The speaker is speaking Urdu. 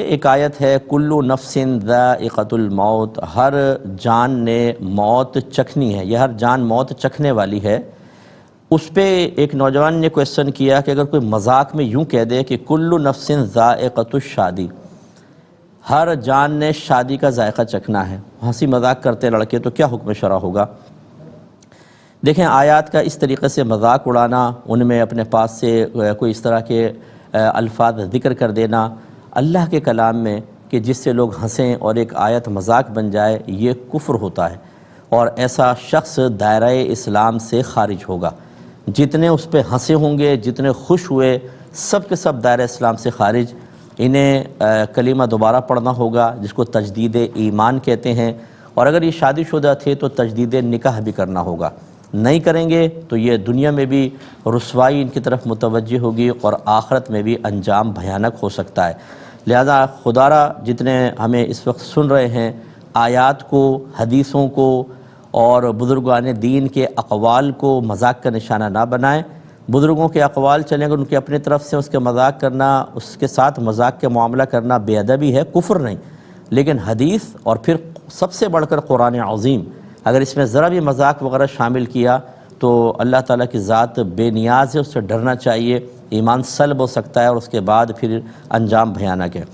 ایک آیت ہے کلو نفس ذائقۃ الموت، ہر جان نے موت چکھنی ہے، یہ ہر جان موت چکھنے والی ہے۔ اس پہ ایک نوجوان نے کویسچن کیا کہ اگر کوئی مذاق میں یوں کہہ دے کہ کلو نفس ذائقۃ الشادی، ہر جان نے شادی کا ذائقہ چکھنا ہے، ہنسی مذاق کرتے لڑکے، تو کیا حکم شرع ہوگا؟ دیکھیں آیات کا اس طریقے سے مذاق اڑانا، ان میں اپنے پاس سے کوئی اس طرح کے الفاظ ذکر کر دینا اللہ کے کلام میں کہ جس سے لوگ ہنسیں اور ایک آیت مذاق بن جائے، یہ کفر ہوتا ہے، اور ایسا شخص دائرہ اسلام سے خارج ہوگا۔ جتنے اس پہ ہنسے ہوں گے، جتنے خوش ہوئے، سب کے سب دائرہ اسلام سے خارج۔ انہیں کلمہ دوبارہ پڑھنا ہوگا جس کو تجدید ایمان کہتے ہیں، اور اگر یہ شادی شدہ تھے تو تجدید نکاح بھی کرنا ہوگا۔ نہیں کریں گے تو یہ دنیا میں بھی رسوائی ان کی طرف متوجہ ہوگی اور آخرت میں بھی انجام بھیانک ہو سکتا ہے۔ لہذا خدا را جتنے ہمیں اس وقت سن رہے ہیں، آیات کو، حدیثوں کو اور بزرگان دین کے اقوال کو مذاق کا نشانہ نہ بنائیں۔ بزرگوں کے اقوال چلیں گے، ان کے اپنے طرف سے اس کے مذاق کرنا، اس کے ساتھ مذاق کے معاملہ کرنا بے ادبی ہے، کفر نہیں، لیکن حدیث اور پھر سب سے بڑھ کر قرآن عظیم، اگر اس میں ذرا بھی مذاق وغیرہ شامل کیا تو اللہ تعالیٰ کی ذات بے نیاز ہے، اس سے ڈرنا چاہیے، ایمان سلب ہو سکتا ہے اور اس کے بعد پھر انجام بھیانک ہے۔